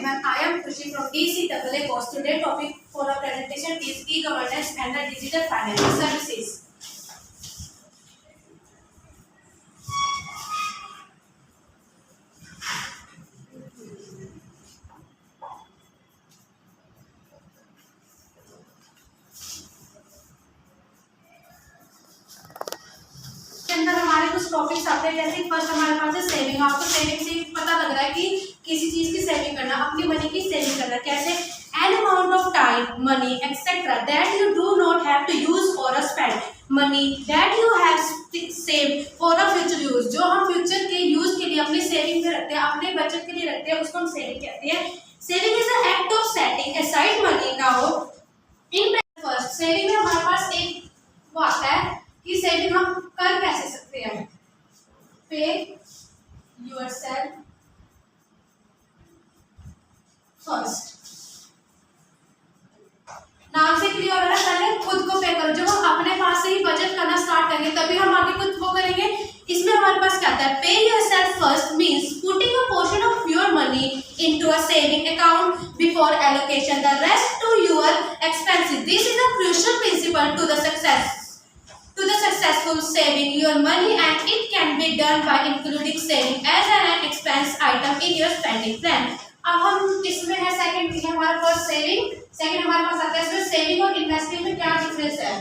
everyone. I am Khushi from DCAA course. Today topic for our presentation is e-governance and the digital financial services. के अंदर हमारे कुछ topics आते हैं, जैसे फर्स्ट हमारे पास है सेविंग। आपको सेविंग से पता लग रहा है कि किसी चीज की सेविंग करना, अपनी मनी की सेविंग करना। कैसे? An amount of time, money etcetera that you do not have to use और spend, money that you have save for a future use. जो हम फ्यूचर के यूज के लिए अपनी सेविंग में रखते हैं, अपने बचत के लिए रखते हैं, उसको हम सेविंग कहते हैं। Saving is an act of setting aside money. Now in first saving में हमारे पास एक वो आता है कि सेविंग हम कर कैसे सकते हैं। पे योरसेल्फ फर्स्ट, नाम से क्लियर हो रहा है। पहले खुद को पे करो। जब हम अपने पास से ही बचत करना स्टार्ट करेंगे तभी हम आगे खुद को करेंगे। इसमें हमारे पास क्या आता है? Pay yourself first means putting a portion of your money into a saving account before allocation the rest to your expenses. This is a crucial principle to the successful saving your money, and it can be done by including saving as an expense item in your spending plan. अब हम इसमें है second है हमारे पास saving. Second हमारे पास आता है इसमें सेविंग और इन्वेस्टिंग में क्या डिफरेंस है।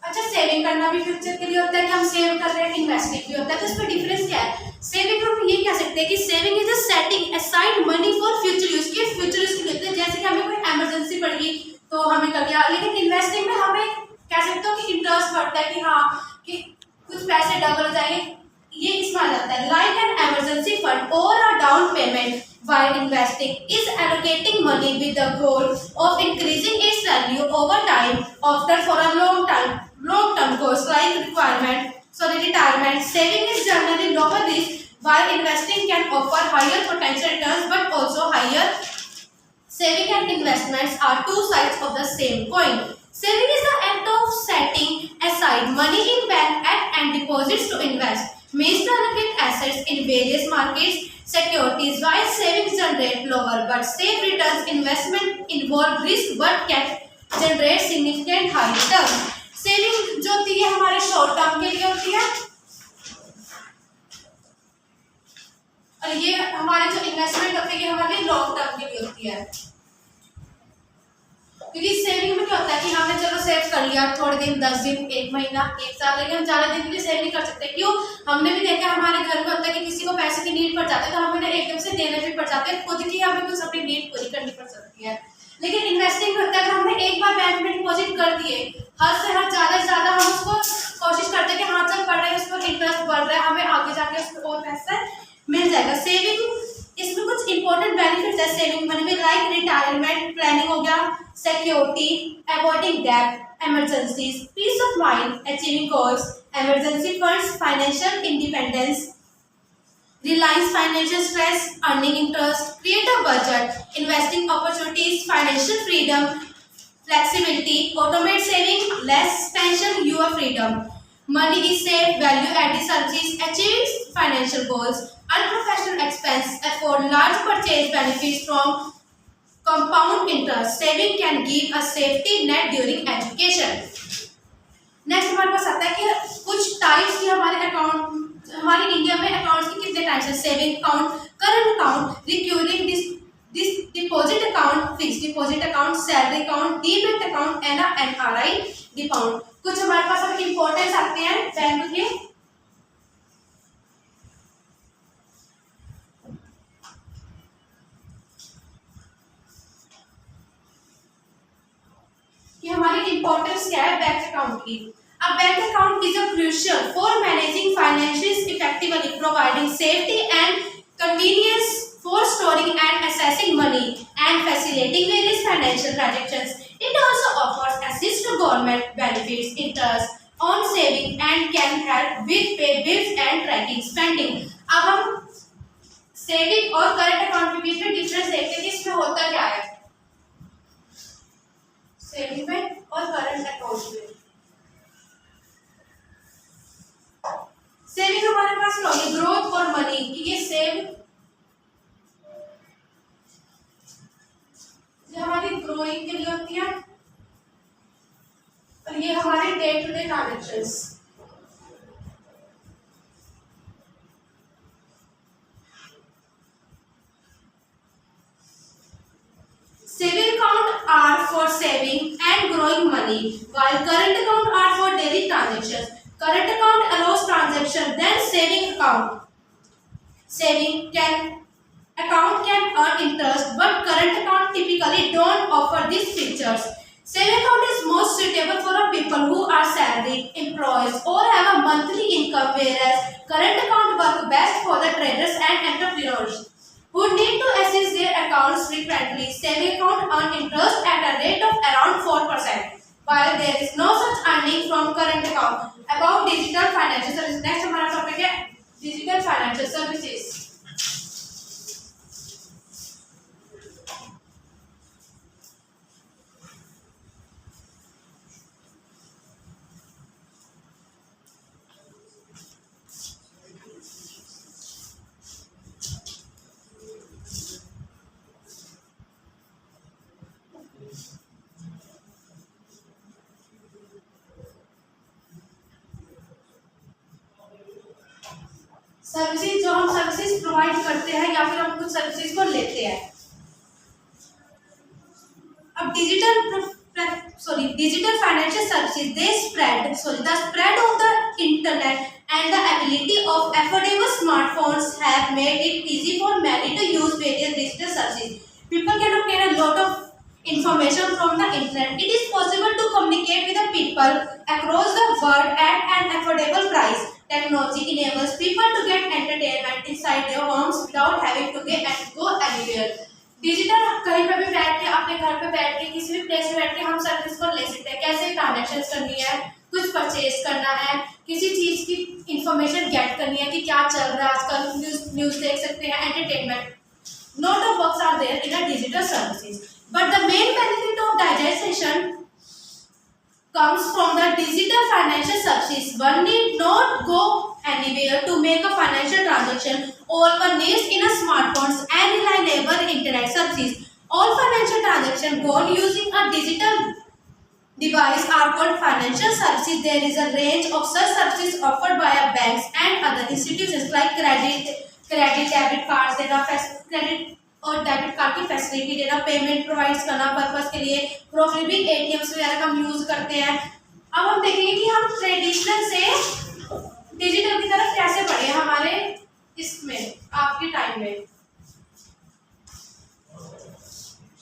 अच्छा, सेविंग करना भी फ्यूचर के लिए होता है कि हम सेव कर रहे हैं, इन्वेस्टिंग भी होता है। तो इसमें डिफरेंस क्या है? सेविंग हम ये कह सकते हैं कि saving is a setting aside money for future use. के फ्यूचर यूज के लिए, जैसे कि हमें कोई इमरजेंसी पड़ गई तो हमें कर लिया। लेकिन इन्वेस्टिंग में हमें कह सकते हो कि इंटरेस्ट बढ़ता है कि हाँ कि कुछ पैसे डबल हो जाएंगे, ये इसमें आ जाता है। लाइक एन इमरजेंसी फंड और a down payment while investing is allocating money with the goal of increasing its value over time, often for a long-term cost like retirement. Saving is generally lower risk, while investing can offer higher potential returns, but also higher. Saving and investments are two sides of the same coin. Saving is the act of setting aside money in bank and deposits to invest, means to allocate assets in various markets securities. While savings generate lower but safe returns, investment involve risk but can generate significant high returns. Saving जो होती है हमारे short term के लिए होती है, और ये हमारे जो इन्वेस्टमेंट होती है ये हमारे लॉन्ग टर्म के लिए होती है। क्योंकि सेविंग में क्या होता है कि हमने चलो सेव कर लिया थोड़े दिन, 10 दिन, 1 महीना, 1 साल, लेकिन हम ज्यादा दिन के लिए सेव नहीं कर सकते। क्यों? हमने भी देखा हमारे घर में होता है कि किसी को पैसे की नीड पड़ जाती है तो हमें एकदम से देने भी पड़ जाते हैं, खुद की हमें कुछ अपनी नीड पूरी करनी पड़ सकती है। लेकिन इन्वेस्टिंग में होता है कि हमने एक बार बैंक में डिपॉजिट कर दिए, हद से हद ज्यादा से ज्यादा हम उसको कोशिश करते हैं कि हाँ चल बढ़ रहा है, उस पर इंटरेस्ट बढ़ रहा है, हमें आगे जाके उस पर और पैसा मिल जाएगा। सेविंग इसमें कुछ इंपॉर्टेंट बेनिफिट्स है सेविंग मनी में, लाइक रिटायरमेंट प्लानिंग हो गया, security, avoiding debt, emergencies, peace of mind, achieving goals, emergency funds, financial independence, reliance financial stress, earning interest, create a budget, investing opportunities, financial freedom, flexibility, automate saving, less pension, your freedom, money is saved, value added services, achieving financial goals, unprofessional expense, afford large purchase benefits from compound interest, saving can give a safety net during education. Next हमारे पास आता है कि कुछ types की हमारे account, हमारे India में accounts की कितने टाइप्स हैं? Saving account, current account, recurring deposit account, fixed deposit account, salary account, demat account and NRI account. कुछ हमारे पास अब इंपॉर्टेंस आते हैं बैंक के। हमारी इंपॉर्टेंस क्या है बैंक अकाउंट की। A bank account is a crucial for managing finances effectively, providing safety and convenience for storing and accessing money and facilitating various financial transactions. It also offers assist to government benefits, interest on saving and can help with pay bills and tracking spending. अब हम saving और current account के बीच में difference देखते हैं कि इसमें होता क्या है सेविंग में और करंट अकाउंट में। Day transactions. Saving account are for saving and growing money, while current account are for daily transactions. Current account allows transaction, then saving account. Account can earn interest, but current account typically don't offer these features. Saving account is most suitable for a people who are salaried, employees, or have a monthly income, whereas current account work best for the traders and entrepreneurs who need to assess their accounts frequently. Saving account earn interest at a rate of around 4%, while there is no such earning from current account. About digital financial services, next हमारा topic है digital financial services. Services जो हम services provide करते हैं या फिर हम कुछ सर्विसेज को लेते हैं। अब digital financial services the spread of the internet and the ability of affordable smartphones have made it easy for many to use various digital services. People can obtain a lot of information from the internet. It is possible to communicate with the people across the world at an affordable price. Technology enables people to get entertainment inside their homes without having to go anywhere. Digital कहीं पे भी बैठ के अपने घर पे बैठ के किसी भी प्लेस में बैठ के हम सर्विस को ले सकते हैं। कैसे ट्रांजैक्शंस करनी है, कुछ परचेज करना है, किसी चीज की इंफॉर्मेशन गेट करनी है कि क्या चल रहा है आजकल, न्यूज देख सकते हैं, entertainment. Lot of works are there in a digital services, but the main benefit of digitization comes from the digital financial services. One need not go anywhere to make a financial transaction. All one needs in a smartphones and reliable internet services. All financial transactions gone using a digital device are called financial services. There is a range of such services offered by banks and other institutions like credit, debit cards, देना credit और debit card की facility देना, payment provides करना purpose के लिए, profit भी ATMs वगैरह का हम यूज करते हैं। अब हम देखेंगे कि हम ट्रेडिशनल से डिजिटल की तरफ कैसे बढ़े हमारे इसमें आपके टाइम में।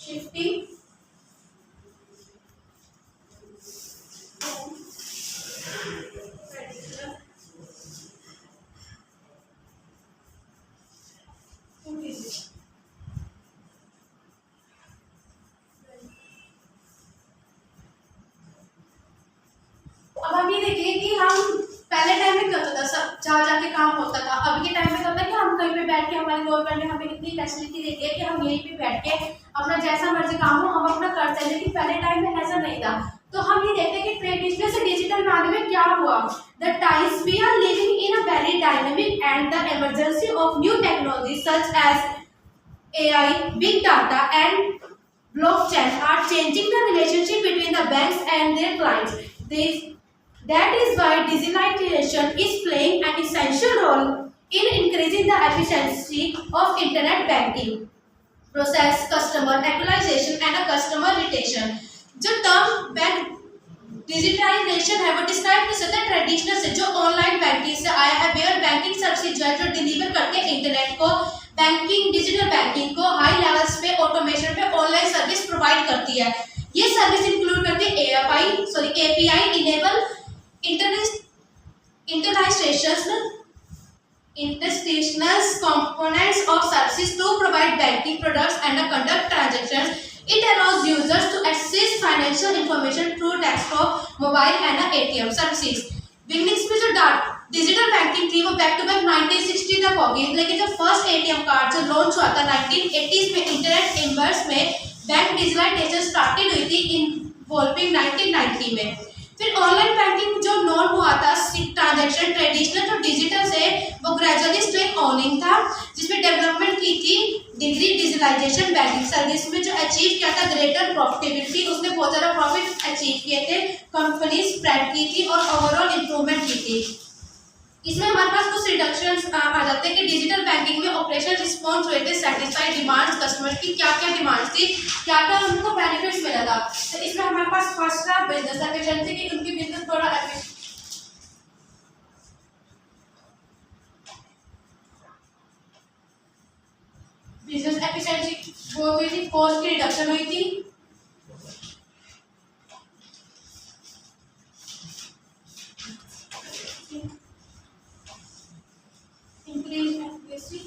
शिफ्टिंग अब हम ये देखिए कि हम पहले टाइम में क्या होता था, सब जा जाके काम होता था। अभी के टाइम में क्या होता है कि हम कहीं पे बैठ के, हमारी गवर्नमेंट ने हमें इतनी फैसिलिटी देती है कि हम यहीं पे बैठ के अपना जैसा मर्जी काम हो हम अपना करते हैं, लेकिन पहले टाइम में ऐसा नहीं था। तो हम ये देखते हैं कि ट्रेडिशनल से डिजिटल बनाने में क्या हुआ। The times we are living in a very dynamic and the emergency of new technology such as AI, big data and blockchain are changing the relationship between the banks and their clients. That is why digitalization is playing an essential role in increasing the efficiency of internet banking process, customer acquisition and a customer retention. जो term bank digitalisation है वो describe कर सकते हैं traditional से, जो online banking से आया है, वेयर बैंकिंग सर्विस जो डिलीवर करके इंटरनेट को बैंकिंग, डिजिटल बैंकिंग को हाई लेवल्स पे ऑटोमेशन पे ऑनलाइन सर्विस प्रोवाइड करती है। ये सर्विस इंक्लूड करती है API enable institutional components of services to provide banking products and conduct transactions. It allows users to access financial information through desktop, mobile and ATM services. Beginnings में जो digital banking थी वो back to back 1960 तक होगी, लेकिन जो first ATM card जो launch हुआ था 1980s में इंटरनेट इन्वर्स में बैंक डिजिटलाइजेशन स्टार्टेड हुई थी इन्वॉल्विंग 1990 में। फिर ऑनलाइन बैंकिंग जो नॉन हुआ था ट्रांजैक्शन ट्रेडिशनल जो डिजिटल से वो ग्रेजुअली स्ट्रीम ऑनिंग था, जिसमें डेवलपमेंट की थी डिग्री डिजिटलाइजेशन बैंकिंग सर्विस में जो अचीव किया था ग्रेटर प्रॉफिटेबिलिटी, उसने बहुत ज़्यादा प्रॉफिट अचीव किए थे, कंपनी स्प्रेड की थी और ओवरऑल इंप्रूवमेंट की थी। इसमें हमारे पास कुछ रिडक्शंस आ जाते हैं कि डिजिटल बैंकिंग में ऑपरेशन रिस्पॉन्स हुए थे, सेटिस्फाई डिमांड्स कस्टमर की, क्या क्या डिमांड्स थी, क्या क्या उनको बेनिफिट्स मिला था। तो इसमें हमारे पास फर्स्ट था बिजनेस एफिशिएंसी की उनकी बिजनेस थोड़ा बिजनेस एफिशिएंसी वो हुई थी, कॉस्ट की रिडक्शन हुई थी, इंक्रीज एक्यूरेसी,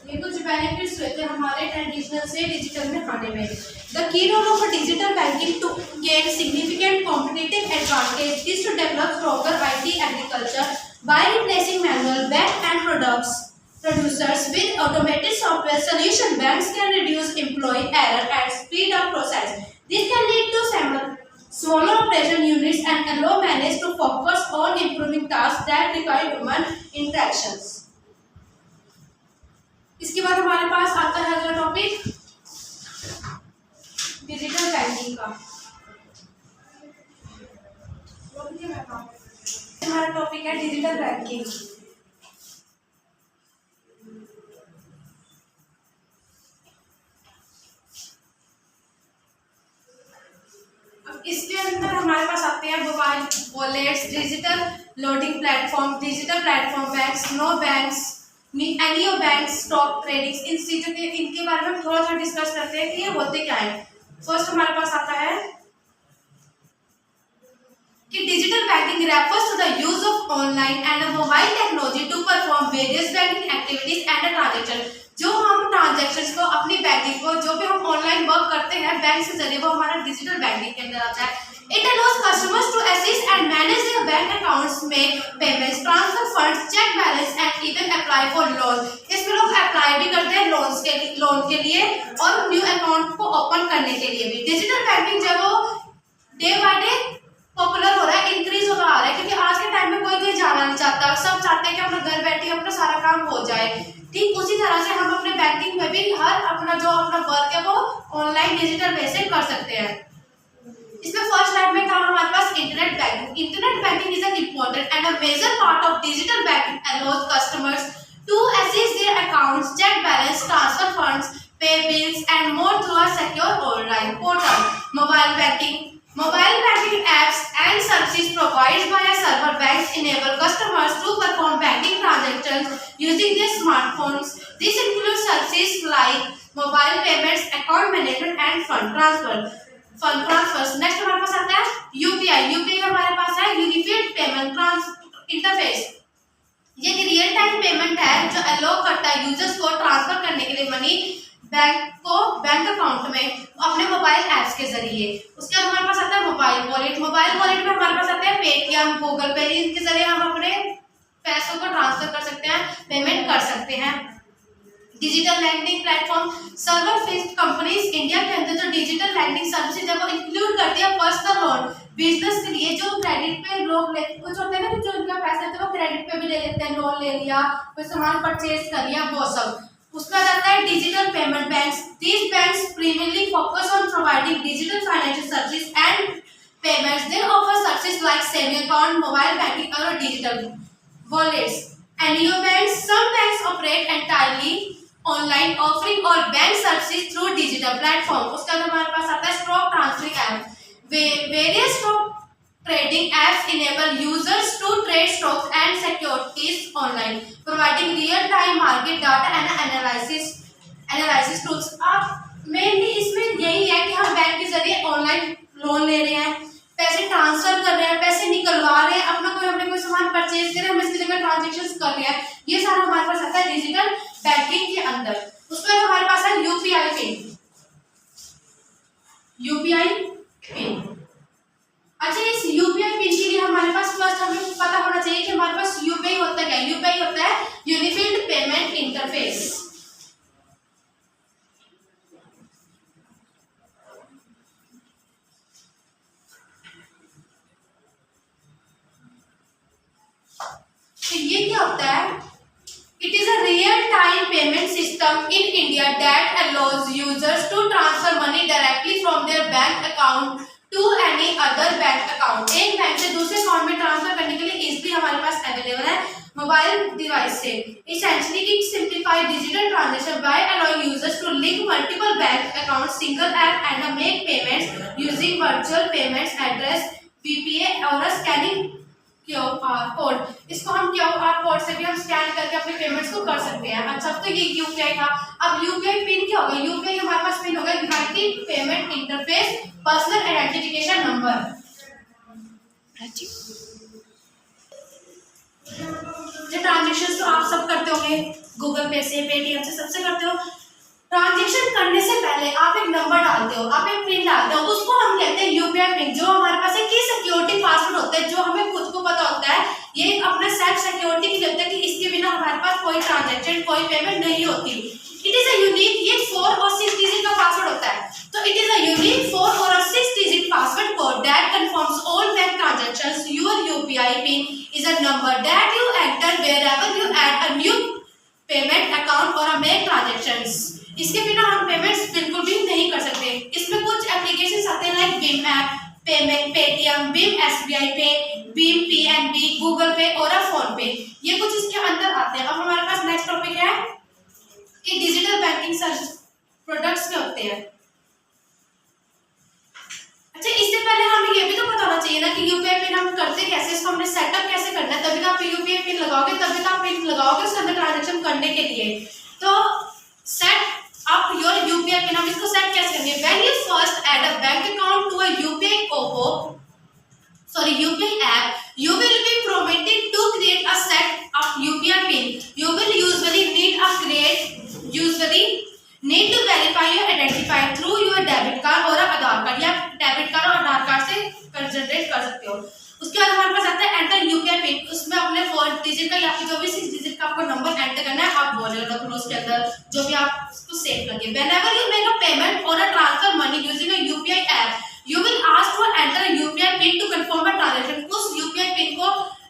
ये कुछ बेनिफिट्स हुए थे हमारे ट्रेडिशनल से डिजिटल में आने में। The key role of digital banking to gain significant competitive advantage is to develop stronger IT agriculture by replacing manual bank and producers with automated software solution. Banks can reduce employee error and speed up process. This can lead to smaller operation units and allow managers to focus on improving tasks that require human interactions. इसके बाद हमारे पास आता है अगला topic digital banking का। हमारा topic है digital banking. अब इसके अंदर हमारे पास आते हैं mobile wallets, digital lending platform, digital platform banks, neo banks, a neo bank, stock trading, इन चीजों के इनके बारे में थोड़ा सा डिस्कस करते हैं कि ये होते क्या है। फर्स्ट हमारे पास आता है कि digital banking refers to the use of online and mobile technology to perform various banking activities and transaction. जो हम ट्रांजेक्शन्स को अपनी बैंकिंग को जो भी हम ऑनलाइन वर्क करते हैं बैंक के जरिए वो हमारा डिजिटल बैंकिंग के अंदर आता है। It allows customers to assist and manage their bank accounts, make payments, transfer funds, check balance and even apply for loan. इसमें लोग अप्लाई भी करते हैं लोन के लिए और न्यू अकाउंट को ओपन करने के लिए भी। डिजिटल बैंकिंग जब वो डे बाय डे पॉपुलर हो रहा है, इंक्रीज होता आ रहा है, क्योंकि आज के टाइम में कोई कहीं जाना नहीं चाहता, सब चाहते हैं कि अपना घर बैठे अपना सारा काम हो जाए। ठीक उसी तरह से हम अपने बैंकिंग में भी हर अपना जो अपना वर्क है वो ऑनलाइन डिजिटल वे से कर सकते हैं। इसमें फर्स्ट टाइप में था हमारे पास internet banking. Internet banking is an important and a major part of digital banking, allows customers to access their accounts, check balance, transfer funds, pay bills and more through a secure online portal. Mobile banking apps and services provided by a server banks enable customers to perform banking transactions using their smartphones. This includes services like mobile payments, account management and fund transfers. Next हमारे पास आता है UPI हमारे पास है unified payment interface. ये एक real time payment है जो allow करता है यूजर्स को ट्रांसफर करने के लिए मनी बैंक अकाउंट में अपने मोबाइल ऐप्स के जरिए। उसके बाद हमारे पास आता है मोबाइल वॉलेट में हमारे पास आता है पेटीएम, गूगल पे, इनके जरिए हम अपने पैसों को ट्रांसफर कर सकते हैं, पेमेंट कर सकते हैं। Digital lending platform, server based companies India के अंदर जो डिजिटल लैंडिंग सर्विसेज है वो इंक्लूड करती है पर्सनल लोन बिजनेस के लिए, जो क्रेडिट पे लोग ले कुछ होते हैं ना जो उनका पैसा होता है वो क्रेडिट पे भी ले लेते हैं, लोन ले लिया, कोई सामान परचेज कर लिया, वो सब। उसका जाता है digital payment banks. These banks primarily focus on providing digital financial services and payments. They offer services like saving account, mobile banking और digital wallets. NEO banks, some banks operate entirely online, offering all bank services through digital platform. उसके बाद हमारे पास आता है stock transferring app. Various stock trading apps enable users to trade stocks and securities online, providing real-time market data and analysis tools. अब mainly इसमें यही है कि हम बैंक के जरिए ऑनलाइन लोन ले रहे हैं, पैसे ट्रांसफर कर रहे हैं, पैसे निकलवा रहे हैं, अपना कोई हमने कोई सामान परचेज कर रहे हैं, हम इसकी जगह ट्रांजेक्शन कर रहे हैं, ये सारा हमारे पास आता है डिजिटल बैंकिंग के अंदर। उसके बाद हमारे पास है यूपीआई पिन। यूपीआई पिन, अच्छा इस यूपीआई पिन के लिए हमारे पास फर्स्ट हमें पता होना चाहिए कि हमारे पास यूपीआई होता है क्या। यूपीआई होता है यूनिफाइड पेमेंट इंटरफेस। तो ये क्या होता है? It is a real time payment system in India that allows users to transfer money directly from their bank account to any other bank account. एक बैंक से दूसरे अकाउंट में ट्रांसफर करने के लिए इजीली हमारे पास अवेलेबल है मोबाइल डिवाइस से। Essentially it simplifies digital transaction by allowing users to link multiple bank accounts single app and make payments using virtual payments address VPA और scanning QR कोड। इसको हम QR code से भी हम scan करके अपने payments को कर सकते हैं। अच्छा तो ये यूपीआई था। अब यूपीआई पिन क्या होगा? यूपीआई हमारे पास पिन होगा United payment interface personal identification number. जो ट्रांजेक्शन तो आप सब करते होंगे गूगल पे से, पेटीएम से, सबसे करते हो। ट्रांजेक्शन करने से पहले आप एक नंबर डालते हो, आप एक पिन डालते हो, उसको हम कहते हैं यूपीआई पिन। जो हमारे पास एक की सिक्योरिटी पासवर्ड होता है, जो हमें खुद को पता होता है, ये अपना सेल्फ सिक्योरिटी के लिए होता है कि इसके बिना हमारे पास कोई ट्रांजेक्शन, कोई पेमेंट नहीं होती। इट इज अ यूनिक, ये 4 और 6 डिजिट का पासवर्ड होता है। तो इट इज अ यूनिक 4 और 6 digit password code that confirms all bank transactions. Your UPI pin is a number that you enter wherever you add a new payment account or make transactions। इसके बिना हम payments बिल्कुल भी नहीं कर सकते। इसमें कुछ एप्लीकेशंस आते हैं like Bhim app, payment, Paytm, Bhim SBI पे, भीम पीएनबी, गूगल पे और फोन पे, ये कुछ इसके अंदर आते हैं। अब हमारे पास नेक्स्ट टॉपिक है कि डिजिटल बैंकिंग सर्विस प्रोडक्ट्स क्या होते हैं। अच्छा इससे पहले हमें ये भी तो पता होना चाहिए ना कि यूपीआई पिन हम करते कैसे, इसको हमने सेटअप कैसे करना है, तभी तो आप यूपीआई पिन लगाओगे, तभी तो आप पिन लगाओगे उसके अंदर ट्रांजैक्शन करने के लिए। तो set up your UPI pin, हम इसको सेट कैसे करेंगे? When you first add a bank account to a UPI app, you will be permitted to create a set of UPI pin. You will usually need to verify your identify through your debit card और Aadhaar card, या debit card और Aadhaar card से generate कर सकते हो। उसके बाद हमारे पास आता है एंटर यूपीआई पिन। उसमें अपने 4 डिजिट का या फिर जो भी 6 डिजिट का आपको नंबर एंटर करना है, आप बोल रहे हो उसके अंदर जो भी आप उसको सेव करिए। Whenever you make a payment or a transfer money using a UPI app, you will ask to enter a UPI pin to confirm a transaction। उस यूपीआई पिन को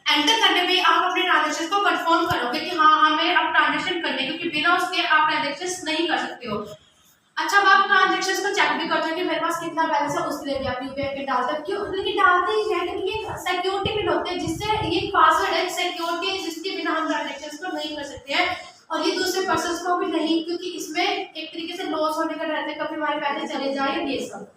एंटर करने में आप अपने ट्रांजेक्शन को कंफर्म करोगे कि हाँ हमें अब ट्रांजेक्शन करने, क्योंकि बिना उसके आप ट्रांजेक्शन नहीं कर सकते हो। अच्छा अब आप ट्रांजेक्शन को चेक भी करते हो कि मेरे पास कितना बैलेंस है, उसके लिए भी आप यूपीआई पिन डालते हो। क्यों? लेकिन डालते ही हैं क्योंकि ये सिक्योरिटी पिन होते हैं, जिससे ये पासवर्ड है, सिक्योरिटी है, जिसके बिना हम ट्रांजेक्शन को नहीं कर सकते हैं और ये दूसरे पर्सन को भी नहीं, क्योंकि इसमें एक तरीके से लॉस होने का रहता है, कभी हमारे पैसे चले जाए ये सब।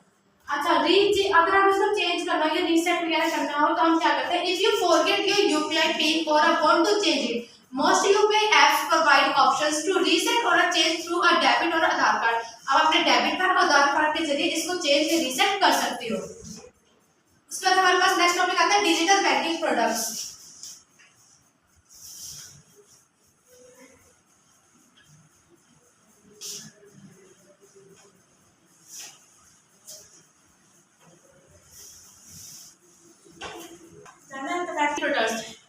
अच्छा अगर हम इसको चेंज करना या रीसेट वगैरह करना हो तो हम क्या करते हैं? If you forget your UPI PIN और want to change it, most UPI apps provide options to reset और चेंज थ्रू अ डेबिट और आधार कार्ड। आप अपने डेबिट कार्ड और आधार कार्ड के जरिए इसको चेंज या रीसेट कर सकते हो। उसके बाद हमारे पास नेक्स्ट टॉपिक आता है digital banking products.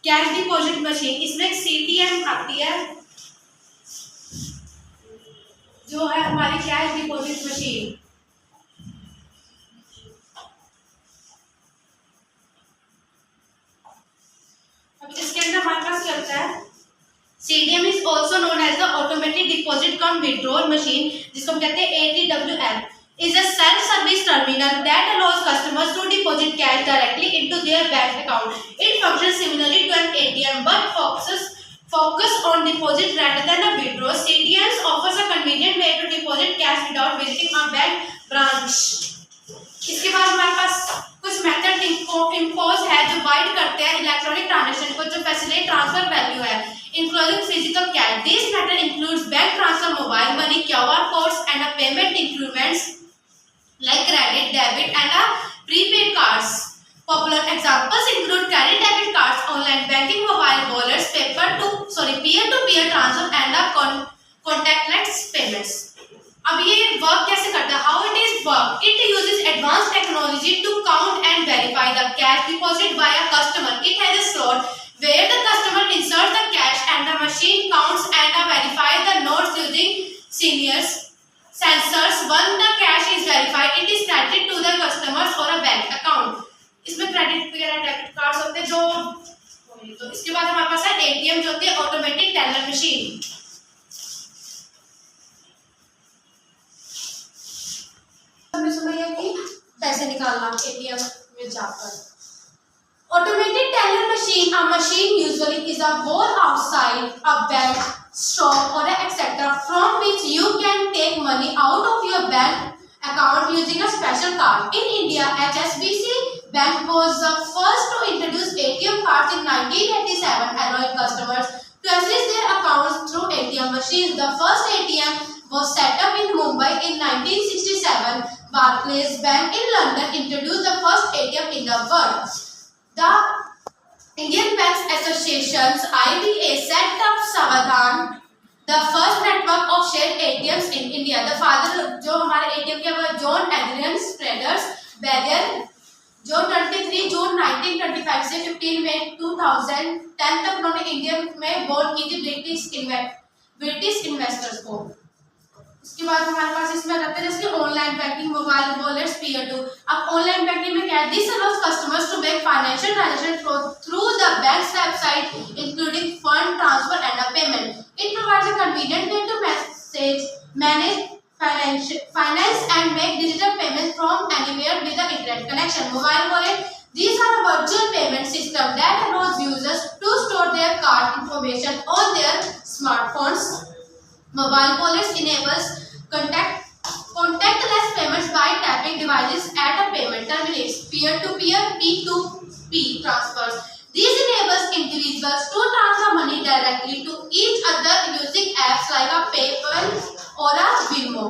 Cash deposit machine, इसमें एक सीटीएम आती है जो है हमारी कैश डिपॉजिट मशीन। अब इसके अंदर हमारे पास क्या होता है? CDM is also known as the automatic deposit cum withdrawal machine, जिसको हम कहते हैं ATWM, is a self-service terminal that allows customers to deposit cash directly into their bank account. It functions similarly to an ATM but focus on deposit rather than a withdrawal. CDMs offers a convenient way to deposit cash without visiting a bank branch. इसके बाद हमारे पास कुछ method impose है जो guide करते हैं electronic transaction को, जो फैसिलिटेट ट्रांसफर वैल्यू है, including physical cash. This method includes bank transfer, mobile mobile money, QR codes, and a payment instruments like credit, debit, and a prepaid cards. Popular examples include credit debit cards, online banking, mobile wallets, peer-to-peer transfer, and a contactless payments. अब ये work कैसे करता है? How it is work? It uses advanced technology to count and verify the cash deposit by a customer. It has a slot where the customer inserts the cash and the machine counts and verifies the notes using sensors. Once the cash is verified, it is credited to the customers or a bank account. इसमें credit वगैरह debit cards होते हैं जो, तो इसके बाद हमारे पास है एटीएम जो होती है ऑटोमेटिक टेलर मशीन। हमने सुना है कि पैसे निकालना एटीएम में जाकर। Automated teller machine, a machine usually is a wall outside a bank, shop or etc. from which you can take money out of your bank account using a special card. In India, HSBC Bank was the first to introduce ATM cards in 1987, allowing customers to access their accounts through ATM machines. The first ATM was set up in Mumbai in 1967. Barclays Bank in London introduced the first ATM in the world. The Indian Banks Association's IBA set up Savadhan, the first network of shared ATMs in India. The father जो हमारे ATM के वो John Adrian spreaders barrier जो 23 जून 1925 से 15 मई 2010 तक उन्होंने India में board की थी ब्रिटिश इन्वेस्टर्स को। उसके बाद हमारे पास इसमें रहते हैं जैसे online banking, mobile wallets, peer to. अब ऑनलाइन बैंकिंग में क्या है? This allows customers to make financial transaction through the bank's website including fund transfer and a payment. It provides a convenient way to manage finance and make digital payments from anywhere with the internet connection. Mobile wallet, these are a virtual payment system that allows users to store their card information on their smartphones. Mobile wallets enables contactless payments by tapping devices at a payment terminals. Peer-to-peer P2P transfers. These enables individuals to transfer money directly to each other using apps like a PayPal और Venmo।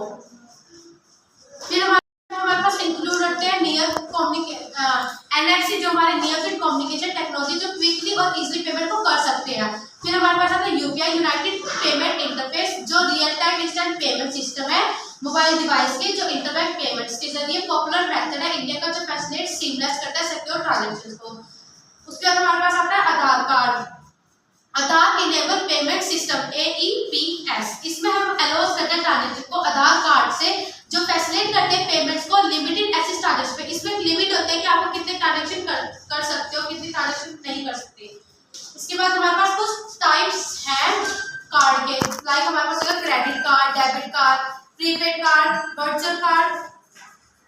फिर हमारे पास include होते हैं near NFC जो हमारे near field communication technology जो quickly और easily payment को कर सकते हैं। फिर हमारे पास आता है UPI यूनाइटेड पेमेंट इंटरफेस जो real time instant payment system है मोबाइल डिवाइस के जो इंटरनेट पेमेंट्स के जरिए पॉपुलर मेथड है इंडिया का जो फैसिलिटेट सीमलेस करता है सिक्योर ट्रांजैक्शंस को। उसके बाद हमारे पास आता है आधार कार्ड, आधार इनेबल पेमेंट सिस्टम AEPS। इसमें हम अलाउ करते हैं ट्रांजैक्शन को आधार कार्ड से जो फैसिलिटेट करते हैं पेमेंट्स को लिमिटेड एक्सेस ट्रांजैक्शन पे। इसमें लिमिट होते हैं कि आप कितने ट्रांजैक्शन कर सकते हो, कितने ट्रांजैक्शन नहीं कर सकते। इसके बाद हमारे पास कुछ टाइप्स हैं कार्ड के, लाइक हमारे पास है credit card, debit card, prepaid card, virtual card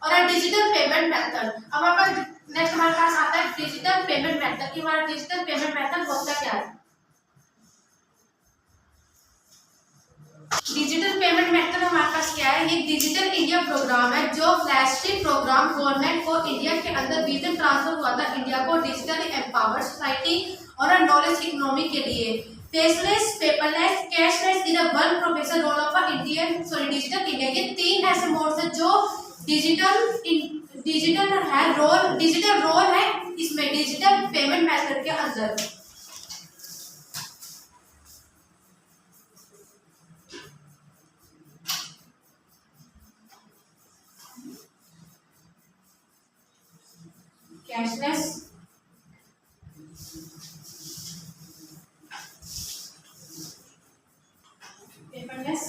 और डिजिटल पेमेंट मेथड। अब हमारे पास नेक्स्ट हमारे पास आता है डिजिटल पेमेंट मेथड कि हमारा डिजिटल पेमेंट मेथड होता क्या है। डिजिटल पेमेंट मेथड हमारे पास क्या है? ये डिजिटल इंडिया प्रोग्राम है जो फ्लैगशिप प्रोग्राम गवर्नमेंट को इंडिया के अंदर विजन ट्रांसफर हुआ था इंडिया को डिजिटली एम्पावर्ड सोसाइटी और नॉलेज इकोनॉमी के लिए। Faceless, paperless, cashless in one professional role of digital India. ये तीन ऐसे मोड्स हैं जो डिजिटल रोल है इसमें डिजिटल पेमेंट मेथड के अंदर। कैशलेस, पेपरलेस,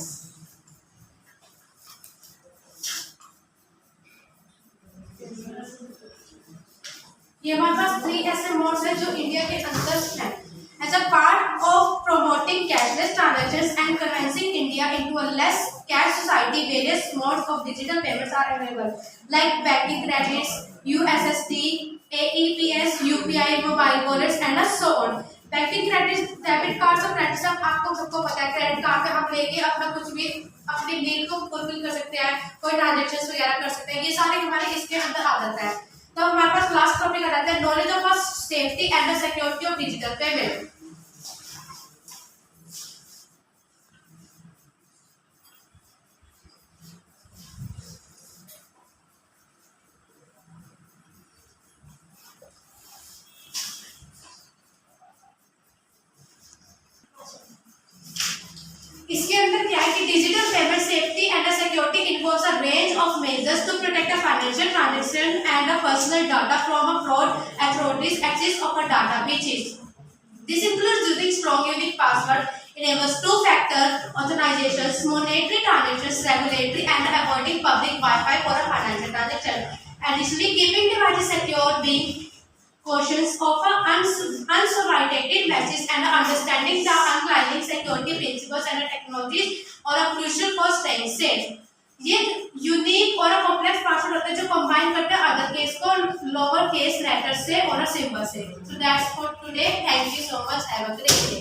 ये हमारे पास थ्री ऐसे मोड्स हैं जो इंडिया के अंदर हैं। As a part of promoting cashless transactions and convincing India into a less cash society, various modes of digital payments are available like banking credits, USSD, AEPS, UPI, mobile wallets and so on. Banking credit, debit cards और credit सब आपको सबको पता है। Credit card पे हम लेके अपना कुछ भी अपनी नीड को फुलफिल कर सकते हैं, कोई ट्रांजैक्शंस वगैरह कर सकते हैं। ये सारे हमारे इसके अंदर आ जाता है। तो हमारे पास लास्ट टॉपिक आ जाता है knowledge of safety and security of digital payment. a range of measures to protect a financial transaction and a personal data from a fraud authorities access of a data breaches. This includes using strong unique password, enables two-factor authorizations, monetary transactions, regulatory, and avoiding public Wi-Fi for a financial transaction. Additionally, keeping devices secure, being cautious of unsolicited messages, and understanding the underlying security principles and technologies are a crucial for staying safe. ये unique और complex password होते हैं जो combine करते हैं other case को lower case letter से और सिंबल से. So that's for today. Thank you so much. Have a great day.